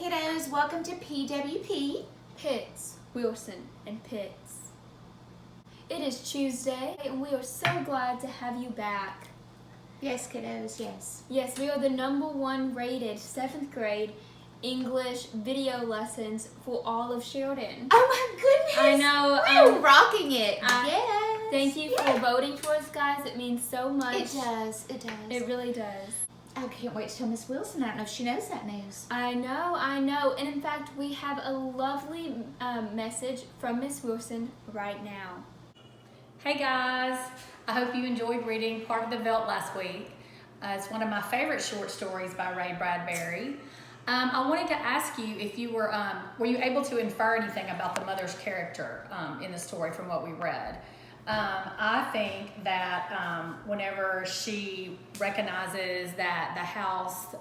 kiddos, welcome to PWP. Pitts, Wilson, and Pitts. It is Tuesday, and we are so glad to have you back. Yes, kiddos, yes. Yes, we are the #1 rated 7th grade English video lessons for all of Sheridan. Oh my goodness! I know. We're rocking it. Yes. Thank you for voting for us, guys. It means so much. It does. It does. It really does. I can't wait to tell Miss Wilson. I don't know if she knows that news. I know. And in fact, we have a lovely message from Miss Wilson right now. Hey guys, I hope you enjoyed reading part of the Veldt last week. It's one of my favorite short stories by Ray Bradbury. I wanted to ask you if you were you able to infer anything about the mother's character in the story from what we read? I think that whenever she recognizes that the house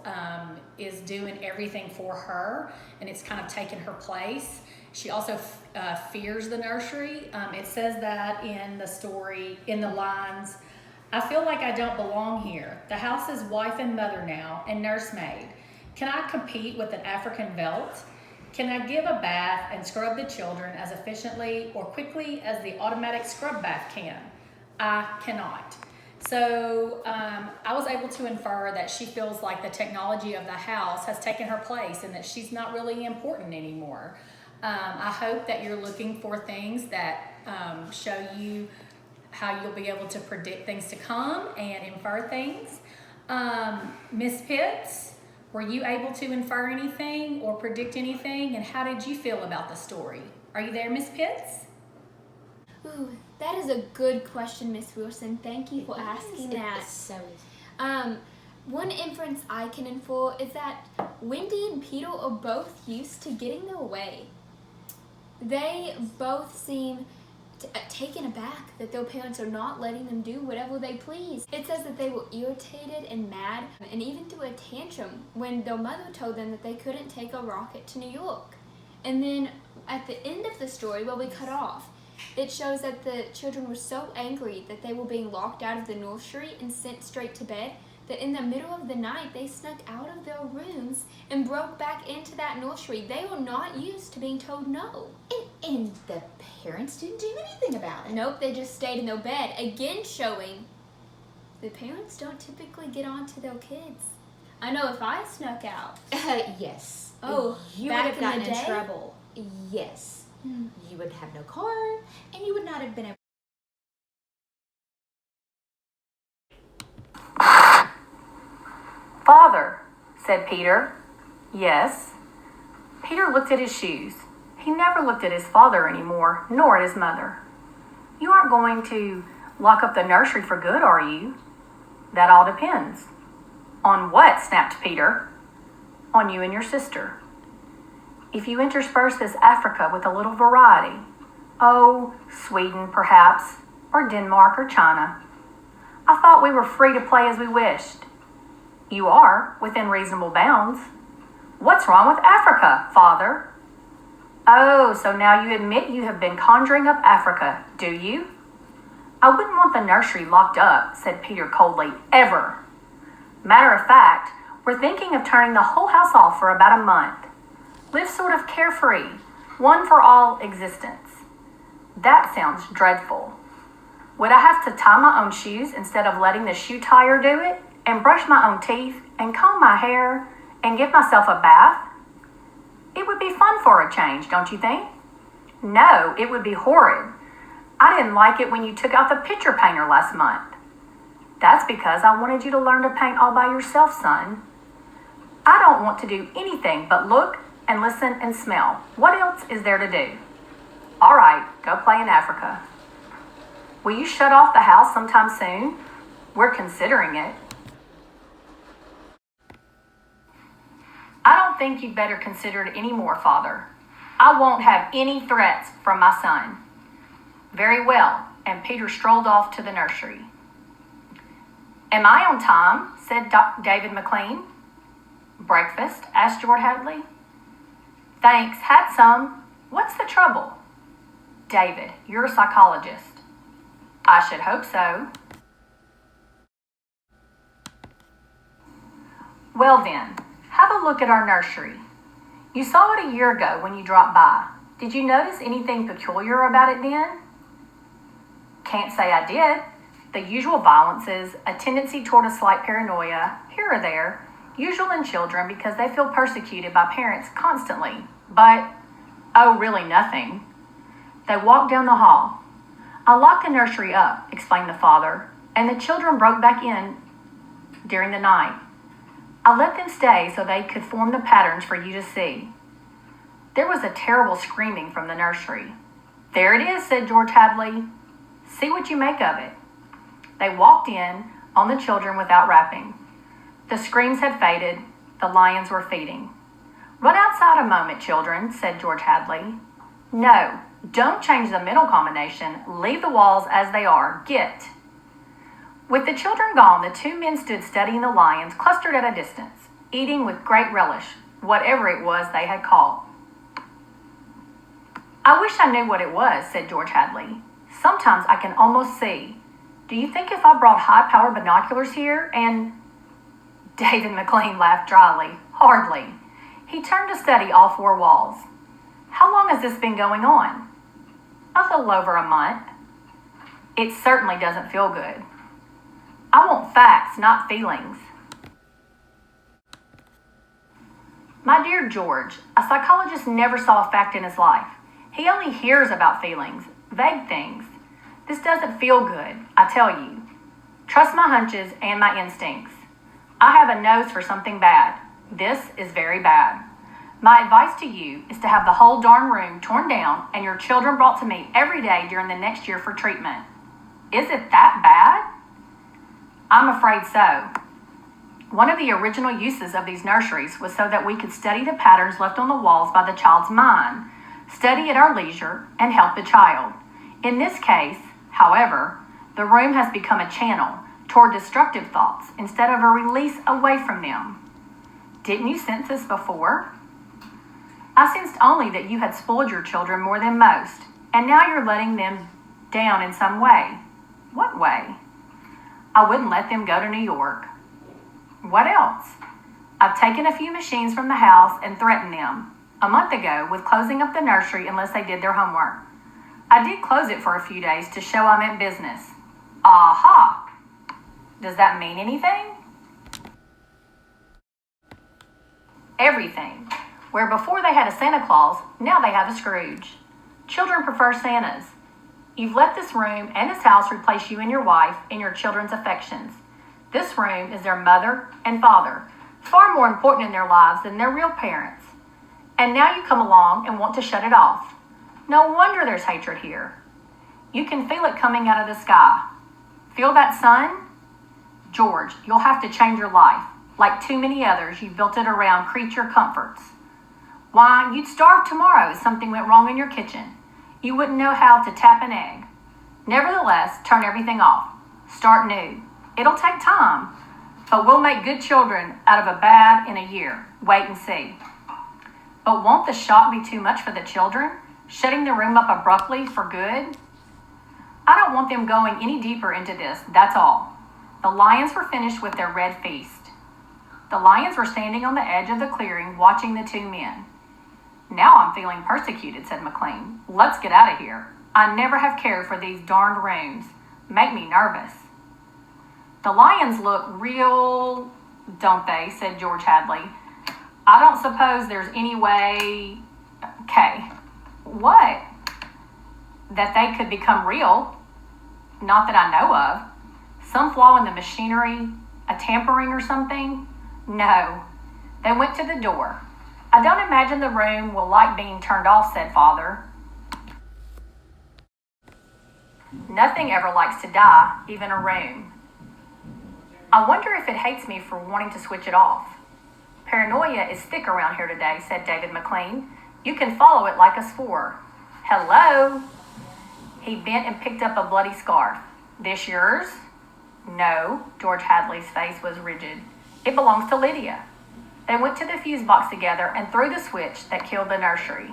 is doing everything for her and it's kind of taken her place, she also fears the nursery. It says that in the story, in the lines, "I feel like I don't belong here. The house is wife and mother now and nursemaid. Can I compete with an African Veldt? Can I give a bath and scrub the children as efficiently or quickly as the automatic scrub bath can? I cannot." So I was able to infer that she feels like the technology of the house has taken her place and that she's not really important anymore. I hope that you're looking for things that show you how you'll be able to predict things to come and infer things. Miss Pitts, were you able to infer anything or predict anything, and how did you feel about the story? Are you there, Miss Pitts? Ooh, that is a good question, Miss Wilson. Thank you for asking that. It's so easy. One inference I can infer is that Wendy and Peter are both used to getting their way. They both seem taken aback that their parents are not letting them do whatever they please. It says that they were irritated and mad and even threw a tantrum when their mother told them that they couldn't take a rocket to New York. And then at the end of the story, where we cut off, it shows that the children were so angry that they were being locked out of the nursery and sent straight to bed that in the middle of the night they snuck out of their rooms and broke back into that nursery. They were not used to being told no. And the parents didn't do anything about it. Nope, they just stayed in their bed, again showing the parents don't typically get on to their kids. I know if I snuck out. Yes. Oh, you would back have in gotten the in day? trouble. Yes. You would have no car, and you would not have been able. "Father," said Peter. "Yes." Peter looked at his shoes. He never looked at his father anymore, nor at his mother. "You aren't going to lock up the nursery for good, are you?" "That all depends." "On what?" snapped Peter. "On you and your sister. If you intersperse this Africa with a little variety, Sweden perhaps, or Denmark or China. I thought we were free to play as we wished." "You are, within reasonable bounds." "What's wrong with Africa, Father?" "Oh, so now you admit you have been conjuring up Africa, do you?" "I wouldn't want the nursery locked up," said Peter coldly, "ever. Matter of fact, we're thinking of turning the whole house off for about a month. Live sort of carefree, one for all existence." "That sounds dreadful. Would I have to tie my own shoes instead of letting the shoe tire do it, and brush my own teeth, and comb my hair, and give myself a bath? It would be fun for a change, don't you think?" "No, it would be horrid. I didn't like it when you took out the picture painter last month." "That's because I wanted you to learn to paint all by yourself, son." "I don't want to do anything but look and listen and smell. What else is there to do?" "All right, go play in Africa." "Will you shut off the house sometime soon? We're considering it." "I don't think you'd better consider it any more, Father. I won't have any threats from my son." "Very well," and Peter strolled off to the nursery. "Am I on time?" said David McLean. "Breakfast?" asked George Hadley. "Thanks, had some. What's the trouble?" "David, you're a psychologist." "I should hope so." "Well then, have a look at our nursery. You saw it a year ago when you dropped by. Did you notice anything peculiar about it then? Can't say I did. The usual violences, a tendency toward a slight paranoia, here or there, usual in children because they feel persecuted by parents constantly. But, oh, really nothing. They walked down the hall. I locked the nursery up, explained the father, and the children broke back in during the night. I let them stay so they could form the patterns for you to see. There was a terrible screaming from the nursery. There it is, said George Hadley. See what you make of it. They walked in on the children without rapping. The screams had faded. The lions were feeding. Run outside a moment, children, said George Hadley. No, don't change the mental combination. Leave the walls as they are. Get. With the children gone, the two men stood studying the lions clustered at a distance, eating with great relish whatever it was they had caught. I wish I knew what it was, said George Hadley. Sometimes I can almost see. Do you think if I brought high-powered binoculars here and... David McLean laughed dryly. Hardly. He turned to study all four walls. How long has this been going on? A little over a month. It certainly doesn't feel good. I want facts, not feelings. My dear George, a psychologist never saw a fact in his life. He only hears about feelings, vague things. This doesn't feel good, I tell you. Trust my hunches and my instincts. I have a nose for something bad. This is very bad. My advice to you is to have the whole darn room torn down and your children brought to me every day during the next year for treatment. Is it that bad? I'm afraid so. One of the original uses of these nurseries was so that we could study the patterns left on the walls by the child's mind, study at our leisure, and help the child. In this case, however, the room has become a channel toward destructive thoughts instead of a release away from them. Didn't you sense this before? I sensed only that you had spoiled your children more than most, and now you're letting them down in some way. What way? I wouldn't let them go to New York. What else? I've taken a few machines from the house and threatened them, a month ago, with closing up the nursery unless they did their homework. I did close it for a few days to show I meant business. Aha! Does that mean anything? Everything. Where before they had a Santa Claus, now they have a Scrooge. Children prefer Santas. You've let this room and this house replace you and your wife in your children's affections. This room is their mother and father, far more important in their lives than their real parents. And now you come along and want to shut it off. No wonder there's hatred here. You can feel it coming out of the sky. Feel that sun? George, you'll have to change your life. Like too many others, you built it around creature comforts. Why, you'd starve tomorrow if something went wrong in your kitchen. You wouldn't know how to tap an egg. Nevertheless, turn everything off. Start new. It'll take time, but we'll make good children out of a bad in a year. Wait and see. But won't the shock be too much for the children? Shutting the room up abruptly for good? I don't want them going any deeper into this, that's all. The lions were finished with their red feast. The lions were standing on the edge of the clearing watching the two men. Now I'm feeling persecuted, said McLean. Let's get out of here. I never have cared for these darned rooms. Make me nervous. The lions look real, don't they, said George Hadley. I don't suppose there's any way... Okay. What? That they could become real? Not that I know of. Some flaw in the machinery? A tampering or something? No. They went to the door. I don't imagine the room will like being turned off, said Father. Nothing ever likes to die, even a room. I wonder if it hates me for wanting to switch it off. Paranoia is thick around here today, said David McLean. You can follow it like a spore. Hello? He bent and picked up a bloody scarf. This yours? No, George Hadley's face was rigid. It belongs to Lydia. They went to the fuse box together and threw the switch that killed the nursery.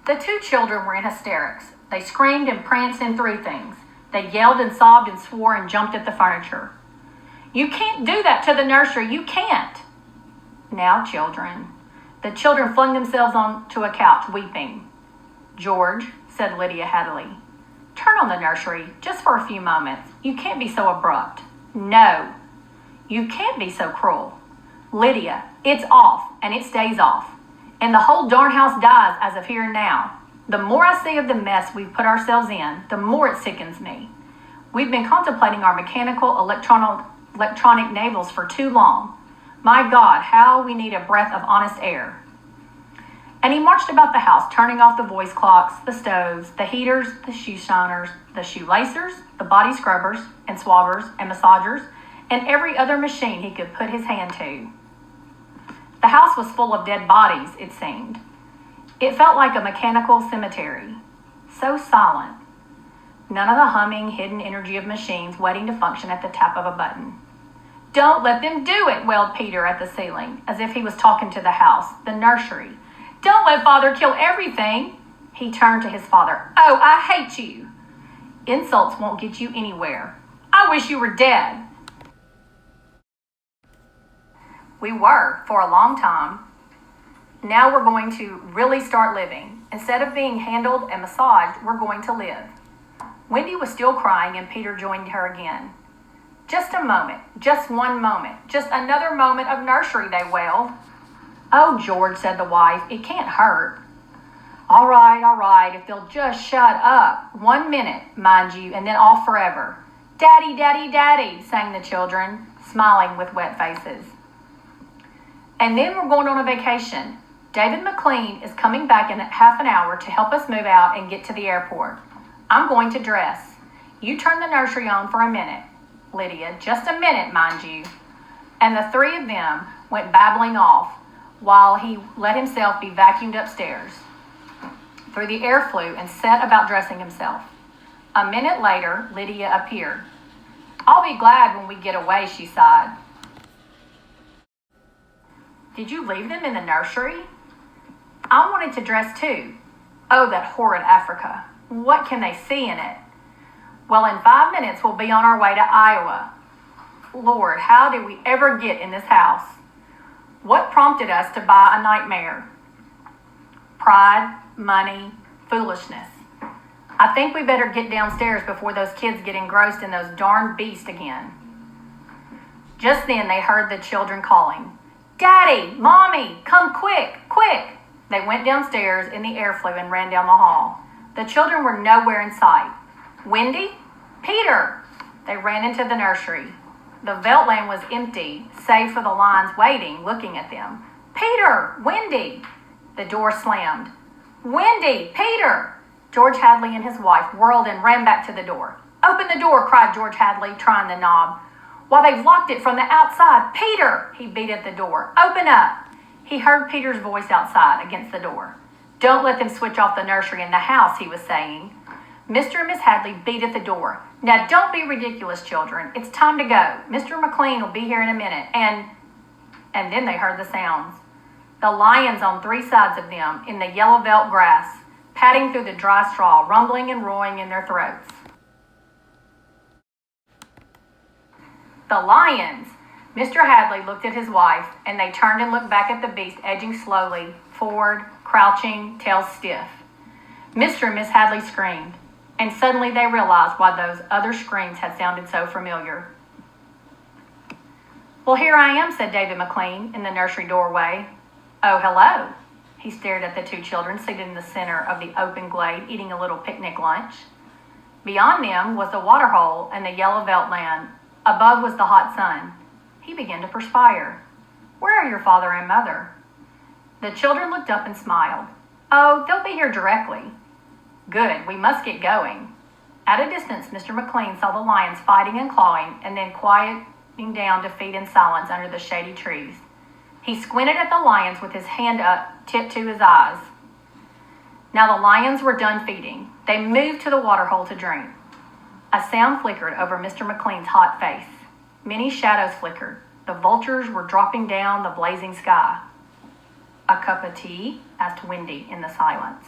The two children were in hysterics. They screamed and pranced and threw things. They yelled and sobbed and swore and jumped at the furniture. You can't do that to the nursery. You can't. Now, children. The children flung themselves onto a couch, weeping. George, said Lydia Hadley, turn on the nursery just for a few moments. You can't be so abrupt. No, you can't be so cruel. Lydia, it's off, and it stays off. And the whole darn house dies as of here and now. The more I see of the mess we've put ourselves in, the more it sickens me. We've been contemplating our mechanical electronic navels for too long. My God, how we need a breath of honest air. And he marched about the house, turning off the voice clocks, the stoves, the heaters, the shoe shiners, the shoelacers, the body scrubbers and swabbers and massagers, and every other machine he could put his hand to. The house was full of dead bodies, it seemed. It felt like a mechanical cemetery, so silent. None of the humming, hidden energy of machines waiting to function at the tap of a button. Don't let them do it, wailed Peter at the ceiling, as if he was talking to the house, the nursery. Don't let Father kill everything. He turned to his father. Oh, I hate you. Insults won't get you anywhere. I wish you were dead. We were, for a long time. Now we're going to really start living. Instead of being handled and massaged, we're going to live. Wendy was still crying, and Peter joined her again. Just a moment, just one moment, just another moment of nursery, they wailed. Oh, George, said the wife, it can't hurt. All right, if they'll just shut up. 1 minute, mind you, and then off forever. Daddy, daddy, daddy, sang the children, smiling with wet faces. And then we're going on a vacation. David McLean is coming back in half an hour to help us move out and get to the airport. I'm going to dress. You turn the nursery on for a minute. Lydia, just a minute, mind you. And the three of them went babbling off while he let himself be vacuumed upstairs through the air flue and set about dressing himself. A minute later, Lydia appeared. I'll be glad when we get away, she sighed. Did you leave them in the nursery? I wanted to dress too. Oh, that horrid Africa. What can they see in it? Well, in 5 minutes, we'll be on our way to Iowa. Lord, how did we ever get in this house? What prompted us to buy a nightmare? Pride, money, foolishness. I think we better get downstairs before those kids get engrossed in those darn beasts again. Just then they heard the children calling, Daddy, Mommy, come quick, quick. They went downstairs in the air flue and ran down the hall. The children were nowhere in sight. Wendy? Peter! They ran into the nursery. The veldt land was empty, save for the lions waiting, looking at them. Peter! Wendy! The door slammed. Wendy! Peter! George Hadley and his wife whirled and ran back to the door. Open the door, cried George Hadley, trying the knob. While they've locked it from the outside. Peter! He beat at the door. Open up! He heard Peter's voice outside against the door. Don't let them switch off the nursery in the house, he was saying. Mr. and Miss Hadley beat at the door. Now don't be ridiculous, children. It's time to go. Mr. McLean will be here in a minute. And then they heard the sounds. The lions on 3 sides of them in the yellow veldt grass, padding through the dry straw, rumbling and roaring in their throats. The lions! Mr. Hadley looked at his wife, and they turned and looked back at the beast edging slowly, forward, crouching, tail stiff. Mr. and Miss Hadley screamed, and suddenly they realized why those other screams had sounded so familiar. Well, here I am, said David McLean in the nursery doorway. Oh, hello. He stared at the 2 children seated in the center of the open glade, eating a little picnic lunch. Beyond them was the waterhole and the yellow veldt land. Above was the hot sun. He began to perspire. Where are your father and mother? The children looked up and smiled. Oh, they'll be here directly. Good, we must get going. At a distance, Mr. McLean saw the lions fighting and clawing, and then quieting down to feed in silence under the shady trees. He squinted at the lions with his hand up, tipped to his eyes. Now the lions were done feeding. They moved to the waterhole to drink. A sound flickered over Mr. McLean's hot face. Many shadows flickered. The vultures were dropping down the blazing sky. A cup of tea? Asked Wendy in the silence.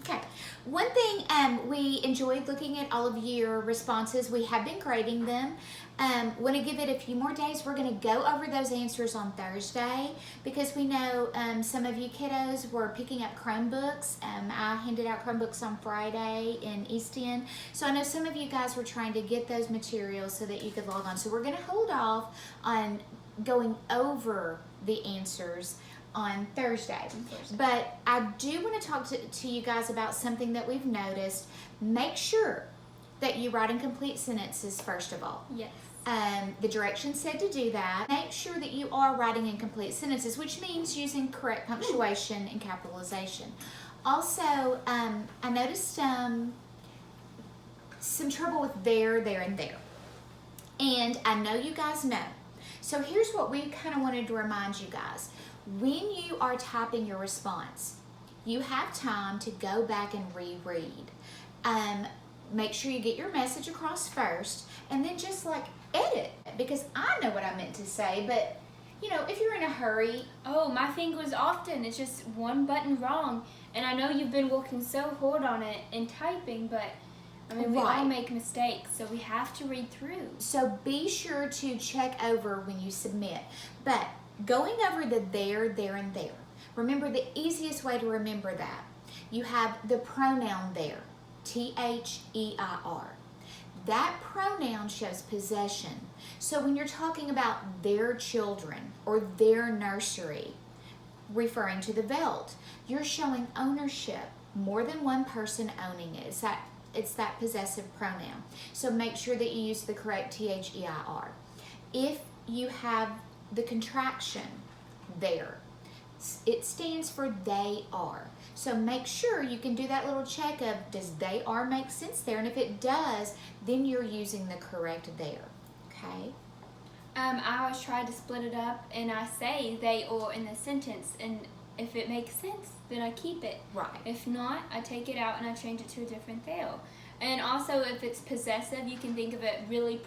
Okay, One thing, we enjoyed looking at all of your responses. We have been grading them. Want to give it a few more days. We're going to go over those answers on Thursday because we know some of you kiddos were picking up Chromebooks. I handed out Chromebooks on Friday in East End. So I know some of you guys were trying to get those materials so that you could log on. So we're going to hold off on going over the answers on Thursday. But I do want to talk to you guys about something that we've noticed. Make sure that you write in complete sentences first of all. Yes. The directions said to do that. Make sure that you are writing in complete sentences, which means using correct punctuation and capitalization. Also, I noticed some trouble with there, and there. And I know you guys know. So here's what we kind of wanted to remind you guys. When you are typing your response, you have time to go back and reread. Make sure you get your message across first and then just like edit, because I know what I meant to say, but you know, if you're in a hurry. Oh, my thing was often it's just one button wrong, and I know you've been working so hard on it in typing, but I mean, we all make mistakes, so we have to read through. So be sure to check over when you submit. But going over the there, and there. Remember, the easiest way to remember that, you have the pronoun there, T-H-E-I-R. That pronoun shows possession. So when you're talking about their children or their nursery, referring to the Welt, you're showing ownership, more than one person owning it. It's that possessive pronoun. So make sure that you use the correct T-H-E-I-R. If you have the contraction there, it stands for they are. So make sure you can do that little check of, does they are make sense there? And if it does, then you're using the correct there, okay? I always try to split it up, and I say they or in the sentence, and if it makes sense, then I keep it. Right. If not, I take it out and I change it to a different thale. And also, if it's possessive, you can think of it really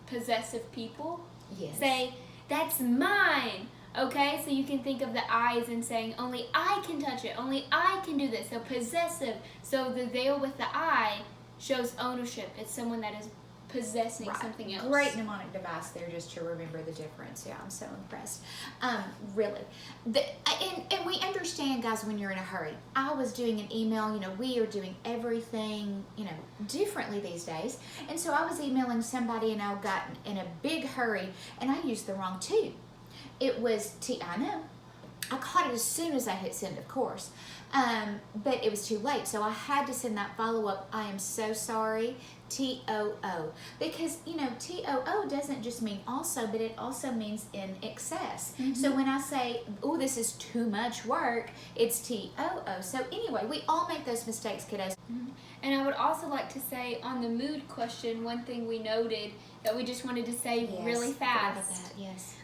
possessive people. Yes. Say, that's mine. Okay, so you can think of the I's and saying, only I can touch it, only I can do this. So possessive. So the there with the I shows ownership. It's someone that is possessing something else. Great mnemonic device there just to remember the difference. Yeah, I'm so impressed. Really. And we understand, guys, when you're in a hurry. I was doing an email, you know, we are doing everything, you know, differently these days. And so I was emailing somebody and I got in a big hurry and I used the wrong to. It was I know. I caught it as soon as I hit send, of course. But it was too late, so I had to send that follow-up, I am so sorry, T-O-O. Because, you know, T-O-O doesn't just mean also, but it also means in excess. Mm-hmm. So when I say, oh, this is too much work, it's T-O-O. So anyway, we all make those mistakes, kiddos. Mm-hmm. And I would also like to say on the mood question, one thing we noted that we just wanted to say really fast. Yes.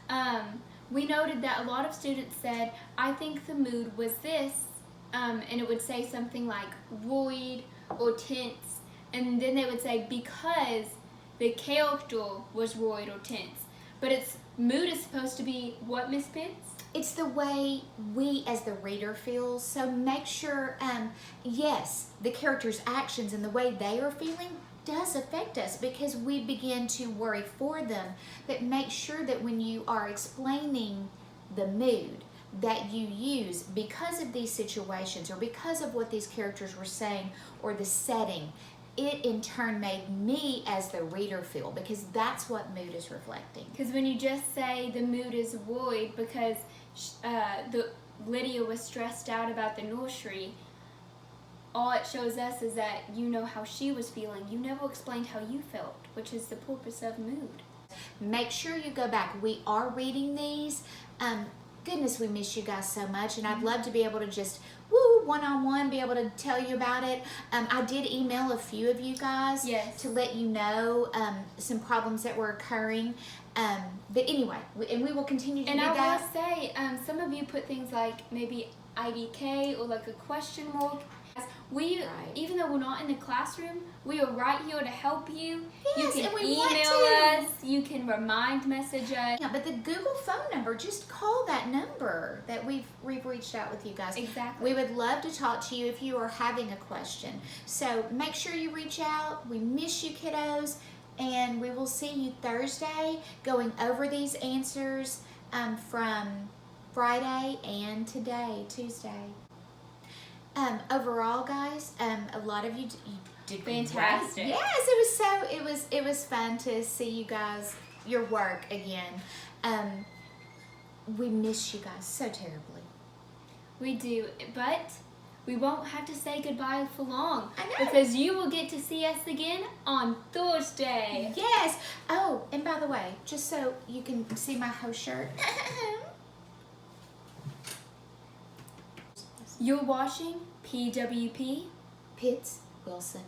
We noted that a lot of students said, I think the mood was this, and it would say something like void or tense, and then they would say because the character was void or tense. But its mood is supposed to be what, Miss Pitts? It's the way we as the reader feels, so make sure, yes, the character's actions and the way they are feeling does affect us because we begin to worry for them. But make sure that when you are explaining the mood that you use because of these situations or because of what these characters were saying or the setting, it in turn made me as the reader feel, because that's what mood is reflecting. Because when you just say the mood is void because Lydia was stressed out about the nursery, all it shows us is that you know how she was feeling. You never explained how you felt, which is the purpose of mood. Make sure you go back. We are reading these. Goodness, we miss you guys so much, and I'd love to be able to just, one-on-one, be able to tell you about it. I did email a few of you guys to let you know some problems that were occurring. But anyway, and we will continue to do that. And I will say, some of you put things like maybe IDK or like a question mark. We, Right. even though we're not in the classroom, we are right here to help you. Yes, You and can we want email to. us. You can remind message us. Yeah, but the Google phone number, just call that number that we've reached out with you guys. Exactly. We would love to talk to you if you are having a question. So make sure you reach out. We miss you, kiddos, and we will see you Thursday going over these answers from Friday and today, Tuesday. Overall, guys, a lot of you did Fantastic. great. Yes, it was fun to see you guys, your work again. We miss you guys so terribly. We do, but we won't have to say goodbye for long. I know. Because you will get to see us again on Thursday. Yes. Oh, and by the way, just so you can see my whole shirt. You're watching PWP. Pitts Wilson.